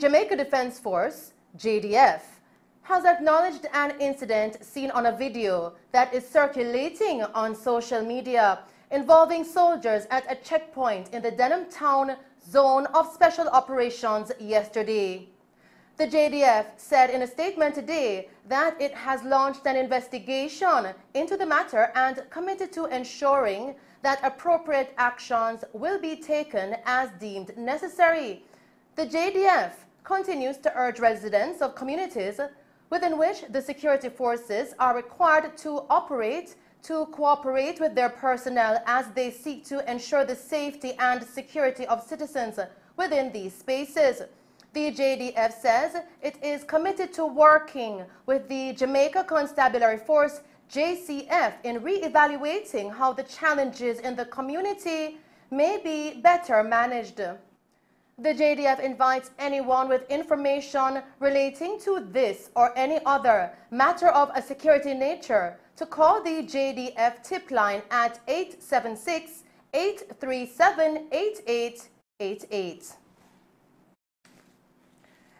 Jamaica Defense Force, JDF, has acknowledged an incident seen on a video that is circulating on social media involving soldiers at a checkpoint in the Denham Town Zone of Special Operations yesterday. The JDF said in a statement today that it has launched an investigation into the matter and committed to ensuring that appropriate actions will be taken as deemed necessary. The JDF continues to urge residents of communities within which the security forces are required to operate to cooperate with their personnel as they seek to ensure the safety and security of citizens within these spaces. The JDF says it is committed to working with the Jamaica Constabulary Force, JCF, in re-evaluating how the challenges in the community may be better managed. The JDF invites anyone with information relating to this or any other matter of a security nature to call the JDF tip line at 876-837-8888.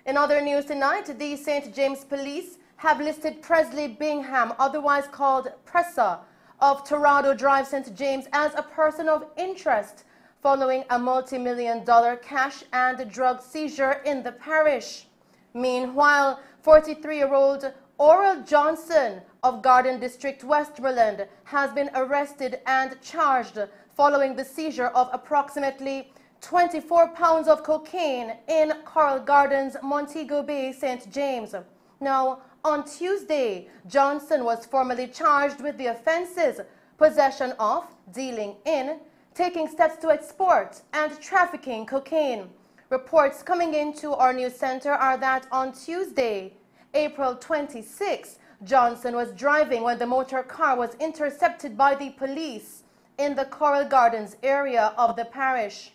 In other news tonight, the St. James Police have listed Presley Bingham, otherwise called Pressa, of Torado Drive, St. James, as a person of interest following a multi-million-dollar cash and drug seizure in the parish. Meanwhile, 43-year-old Oral Johnson of Garden District, Westmoreland, has been arrested and charged following the seizure of approximately 24 pounds of cocaine in Coral Gardens, Montego Bay, St. James. Now, on Tuesday, Johnson was formally charged with the offenses: possession of, dealing in, taking steps to export, and trafficking cocaine. Reports coming into our news center are that on Tuesday, April 26, Johnson was driving when the motor car was intercepted by the police in the Coral Gardens area of the parish.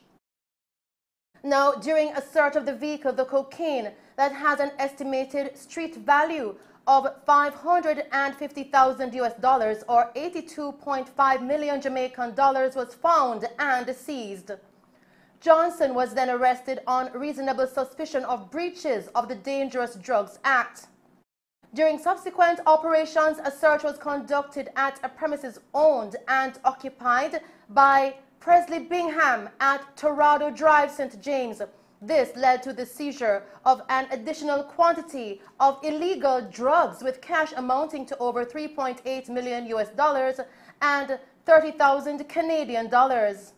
Now, during a search of the vehicle, the cocaine that has an estimated street value of $550,000 or 82.5 million Jamaican dollars was found and seized. Johnson was then arrested on reasonable suspicion of breaches of the Dangerous Drugs Act. During subsequent operations, a search was conducted at a premises owned and occupied by Presley Bingham at Torado Drive, St. James. This led to the seizure of an additional quantity of illegal drugs with cash amounting to over $3.8 million and 30,000 Canadian dollars.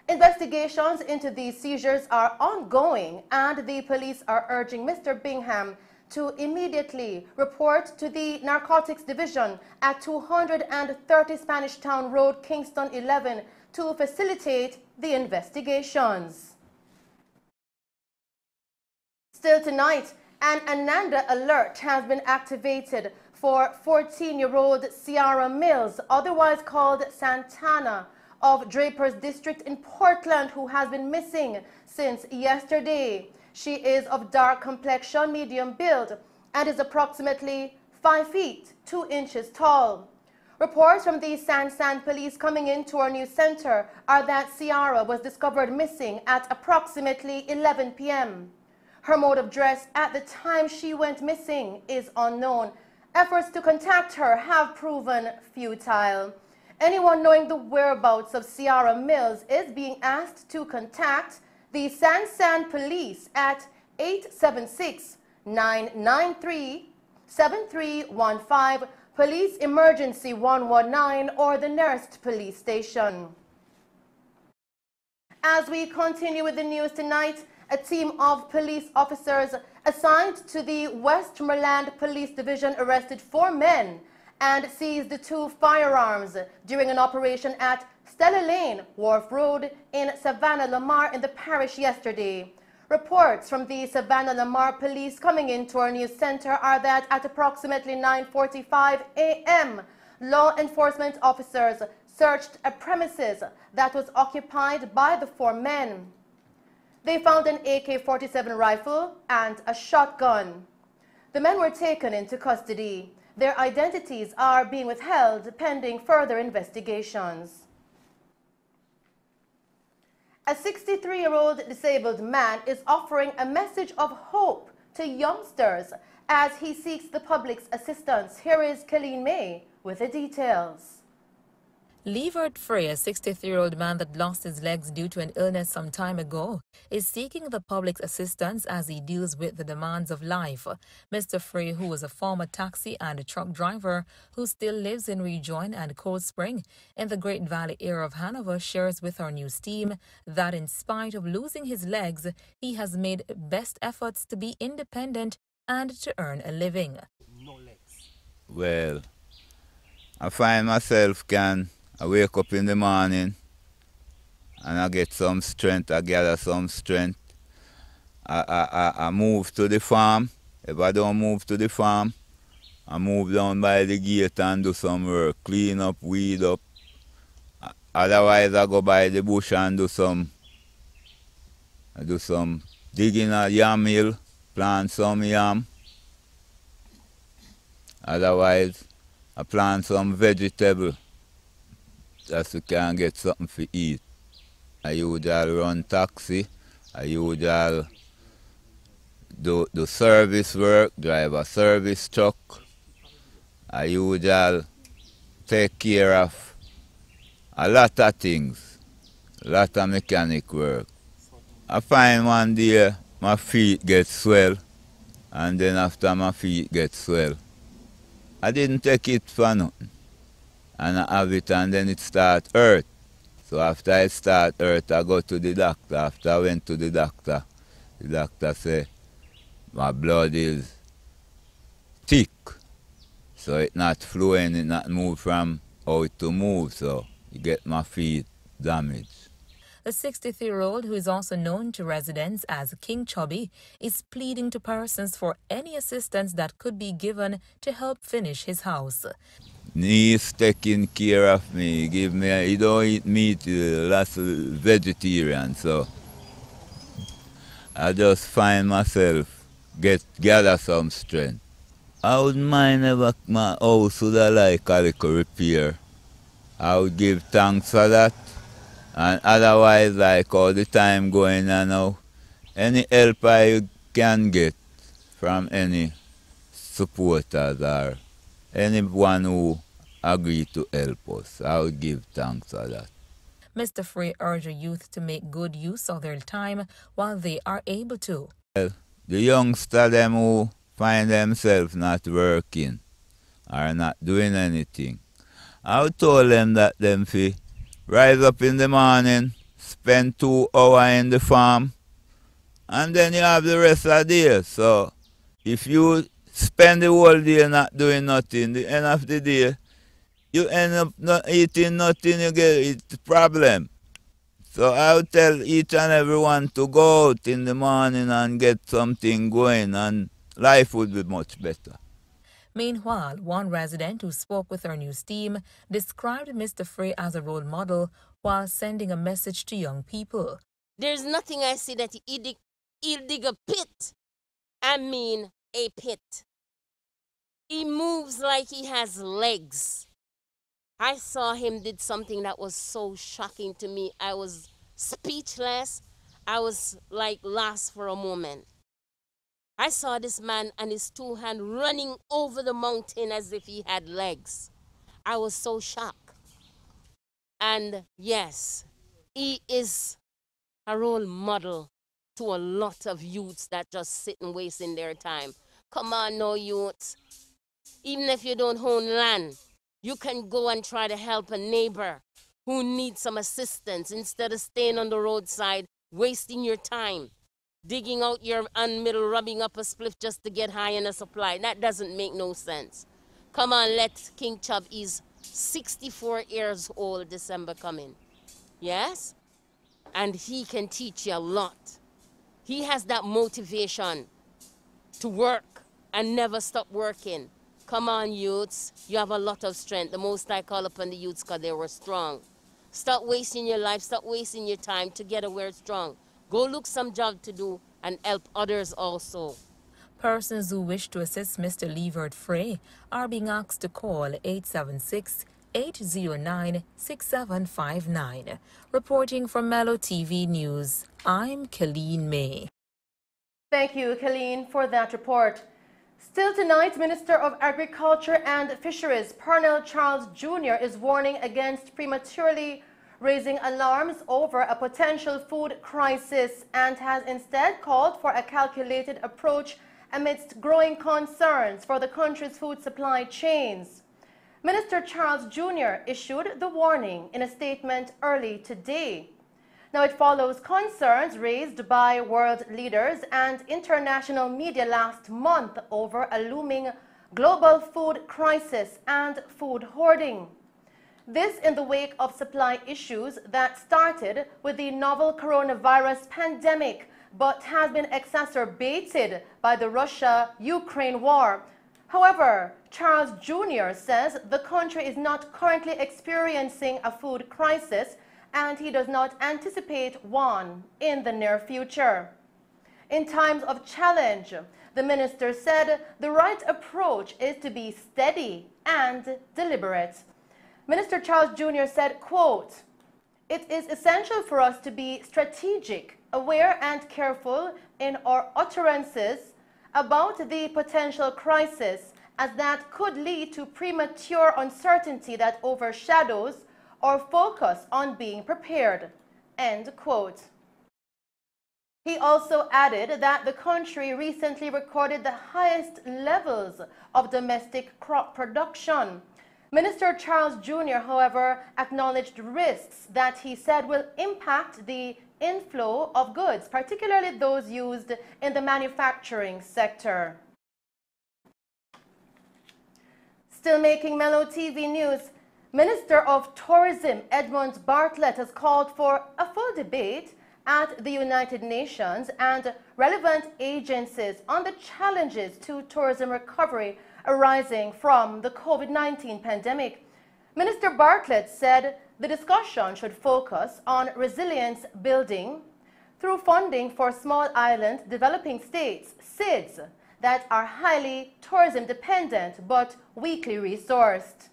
Investigations into these seizures are ongoing, and the police are urging Mr. Bingham to immediately report to the Narcotics Division at 230 Spanish Town Road, Kingston 11, to facilitate the investigations. Still tonight, an Ananda alert has been activated for 14-year-old Ciara Mills, otherwise called Santana, of Draper's District in Portland, who has been missing since yesterday. She is of dark complexion, medium build, and is approximately 5 feet 2 inches tall. Reports from the San Police coming into our news center are that Ciara was discovered missing at approximately 11 p.m. Her mode of dress at the time she went missing is unknown. Efforts to contact her have proven futile. Anyone knowing the whereabouts of Ciara Mills is being asked to contact the San Police at 876-993-7315, Police Emergency 119, or the nearest police station. As we continue with the news tonight, a team of police officers assigned to the Westmoreland Police Division arrested 4 men and seized 2 firearms during an operation at Stella Lane, Wharf Road in Savannah Lamar in the parish yesterday. Reports from the Savannah Lamar Police coming into our news center are that at approximately 9:45 a.m., law enforcement officers searched a premises that was occupied by the 4 men. They found an AK-47 rifle and a shotgun. The men were taken into custody. Their identities are being withheld pending further investigations. A 63-year-old disabled man is offering a message of hope to youngsters as he seeks the public's assistance. Here is Mello May with the details. Leevert Frey, a 63-year-old man that lost his legs due to an illness some time ago, is seeking the public's assistance as he deals with the demands of life. Mr. Frey, who was a former taxi and truck driver who still lives in Rejoin and Cold Spring in the Great Valley area of Hanover, shares with our news team that in spite of losing his legs, he has made best efforts to be independent and to earn a living. Well, I find myself I wake up in the morning and I get some strength, I gather some strength. I move to the farm. If I don't move to the farm, I move down by the gate and do some work, clean up, weed up. Otherwise, I go by the bush and do some digging a yam hill, plant some yam. Otherwise, I plant some vegetable. Just so can get something to eat. I usually run taxi. I usually do service work, drive a service truck. I usually take care of a lot of things, a lot of mechanic work. I find one day my feet get swell, and then after my feet get swell, I didn't take it for nothing. And I have it and then it start hurt. So after it start hurt, I go to the doctor. After I went to the doctor say my blood is thick. So it not flowing, it not move from how it to move. So you get my feet damaged. The 63-year-old, who is also known to residents as King Chubby, is pleading to persons for any assistance that could be given to help finish his house. He's taking care of me, he don't eat meat, lots of vegetarian, so I just find myself gather some strength. I wouldn't mind if my house would like a little repair. I would give thanks for that, and otherwise, like all the time going on now, any help I can get from any supporters or anyone who agree to help us, I would give thanks for that. Mr. Frey urged youth to make good use of their time while they are able to. Well, the youngsters them who find themselves not working or not doing anything, I would tell them that them fi rise up in the morning, spend 2 hours in the farm, and then you have the rest of the day. So if you spend the whole day not doing nothing, the end of the day, you end up not eating nothing, you get a problem. So I would tell each and everyone to go out in the morning and get something going, and life would be much better. Meanwhile, one resident who spoke with our news team described Mr. Frey as a role model while sending a message to young people. There's nothing I see that he'll dig a pit. I mean, a pit. He moves like he has legs. I saw him did something that was so shocking to me. I was speechless. I was like lost for a moment. I saw this man and his 2 hands running over the mountain as if he had legs. I was so shocked. And yes, he is a role model to a lot of youths that just sit and wasting their time. Come on now, youths. Even if you don't own land, you can go and try to help a neighbor who needs some assistance instead of staying on the roadside, wasting your time, digging out your middle, rubbing up a spliff just to get high in a supply. That doesn't make no sense. Come on, let King Chub. He's 64 years old December coming. Yes? And he can teach you a lot. He has that motivation to work and never stop working. Come on, youths. You have a lot of strength. The Most I call upon the youths because they were strong. Stop wasting your life. Stop wasting your time. Together we're strong. Go look some job to do and help others also. Persons who wish to assist Mr. Leevert Frey are being asked to call 809-6759. Reporting from Mello TV News, I'm Colleen May. Thank you, Colleen, for that report. Still tonight, Minister of Agriculture and Fisheries, Colonel Charles Jr. is warning against prematurely raising alarms over a potential food crisis and has instead called for a calculated approach amidst growing concerns for the country's food supply chains. Minister Charles Jr. issued the warning in a statement early today. Now, it follows concerns raised by world leaders and international media last month over a looming global food crisis and food hoarding. This in the wake of supply issues that started with the novel coronavirus pandemic but has been exacerbated by the Russia-Ukraine war. However, Charles Jr. says the country is not currently experiencing a food crisis and he does not anticipate one in the near future. In times of challenge, the minister said the right approach is to be steady and deliberate. Minister Charles Jr. said, quote, "It is essential for us to be strategic, aware and careful in our utterances about the potential crisis, as that could lead to premature uncertainty that overshadows our focus on being prepared." End quote. He also added that the country recently recorded the highest levels of domestic crop production. Minister Charles Jr., however, acknowledged risks that he said will impact the inflow of goods, particularly those used in the manufacturing sector. Still making Mello TV News, Minister of Tourism Edmund Bartlett has called for a full debate at the United Nations and relevant agencies on the challenges to tourism recovery arising from the COVID-19 pandemic. Minister Bartlett said the discussion should focus on resilience building through funding for small island developing states, SIDS, that are highly tourism dependent but weakly resourced.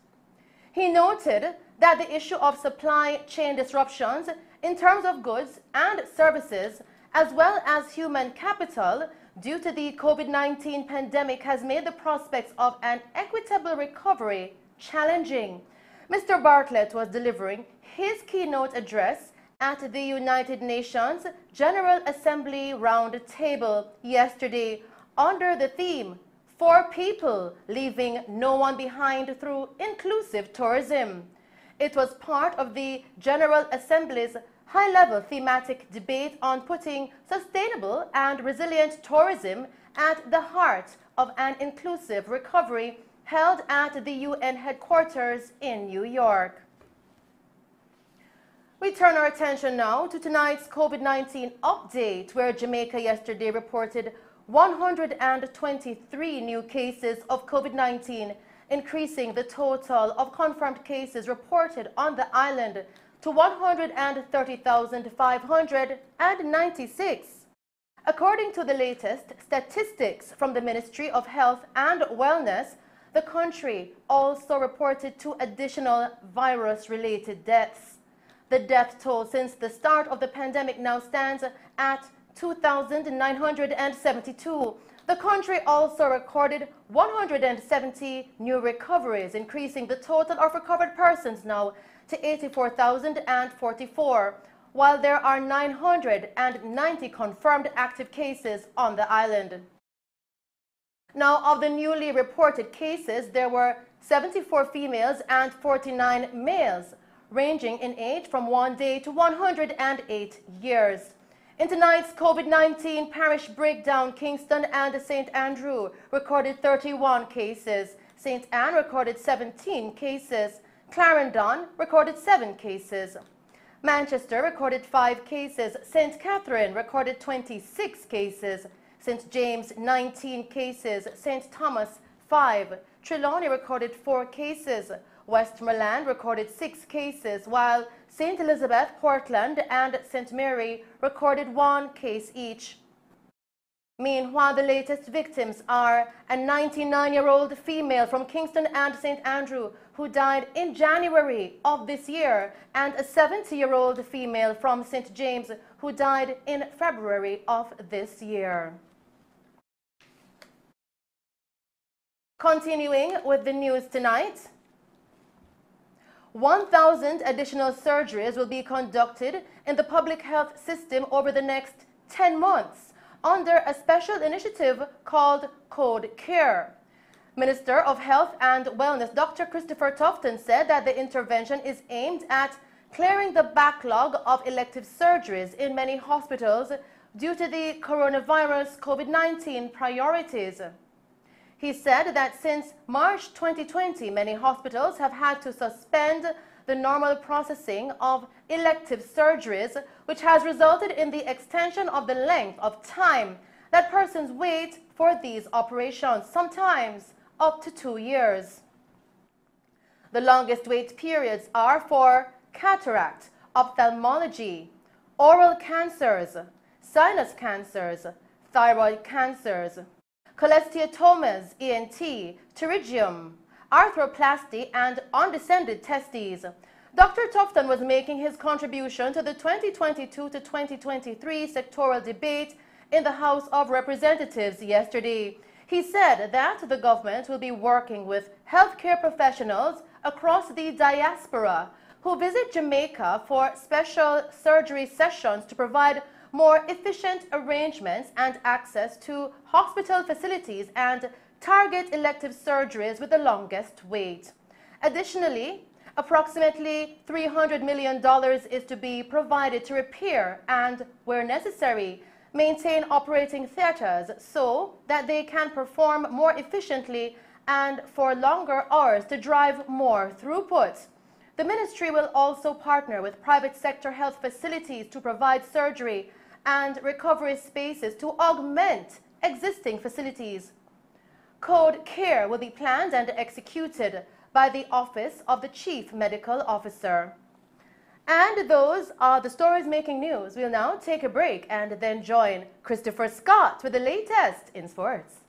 He noted that the issue of supply chain disruptions in terms of goods and services, as well as human capital, due to the COVID-19 pandemic has made the prospects of an equitable recovery challenging. Mr. Bartlett was delivering his keynote address at the United Nations General Assembly Roundtable yesterday under the theme, "For People, Leaving No One Behind Through Inclusive Tourism." It was part of the General Assembly's high-level thematic debate on putting sustainable and resilient tourism at the heart of an inclusive recovery held at the UN headquarters in New York. We turn our attention now to tonight's COVID-19 update, where Jamaica yesterday reported 123 new cases of COVID-19, increasing the total of confirmed cases reported on the island to 130,596. According to the latest statistics from the Ministry of Health and Wellness, the country also reported 2 additional virus-related deaths. The death toll since the start of the pandemic now stands at 2,972. The country also recorded 170 new recoveries, increasing the total of recovered persons now to 84,044, while there are 990 confirmed active cases on the island. Now, of the newly reported cases, there were 74 females and 49 males, ranging in age from 1 day to 108 years. In tonight's COVID-19 parish breakdown, Kingston and St. Andrew recorded 31 cases, St. Anne recorded 17 cases, Clarendon recorded 7 cases. Manchester recorded 5 cases, St. Catherine recorded 26 cases, St. James 19 cases, St. Thomas 5, Trelawney recorded 4 cases, Westmoreland recorded 6 cases, while St. Elizabeth, Portland and St. Mary recorded 1 case each. Meanwhile, the latest victims are a 99-year-old female from Kingston and St. Andrew who died in January of this year, and a 70-year-old female from St. James who died in February of this year. Continuing with the news tonight, 1,000 additional surgeries will be conducted in the public health system over the next 10 months under a special initiative called Code Care. Minister of Health and Wellness Dr. Christopher Tufton said that the intervention is aimed at clearing the backlog of elective surgeries in many hospitals due to the coronavirus COVID-19 priorities. He said that since March 2020, many hospitals have had to suspend the normal processing of elective surgeries, which has resulted in the extension of the length of time that persons wait for these operations, sometimes up to 2 years. The longest wait periods are for cataract, ophthalmology, oral cancers, sinus cancers, thyroid cancers, cholesteatomas, ENT, pterygium, arthroplasty, and undescended testes. Dr. Tufton was making his contribution to the 2022 to 2023 sectoral debate in the House of Representatives yesterday. He said that the government will be working with healthcare professionals across the diaspora who visit Jamaica for special surgery sessions to provide more efficient arrangements and access to hospital facilities and target elective surgeries with the longest wait. Additionally, approximately $300 million is to be provided to repair and, where necessary, maintain operating theaters so that they can perform more efficiently and for longer hours to drive more throughput. The ministry will also partner with private sector health facilities to provide surgery and recovery spaces to augment existing facilities. Code Care will be planned and executed by the Office of the Chief Medical Officer. And those are the stories making news. We'll now take a break and then join Christopher Scott with the latest in sports.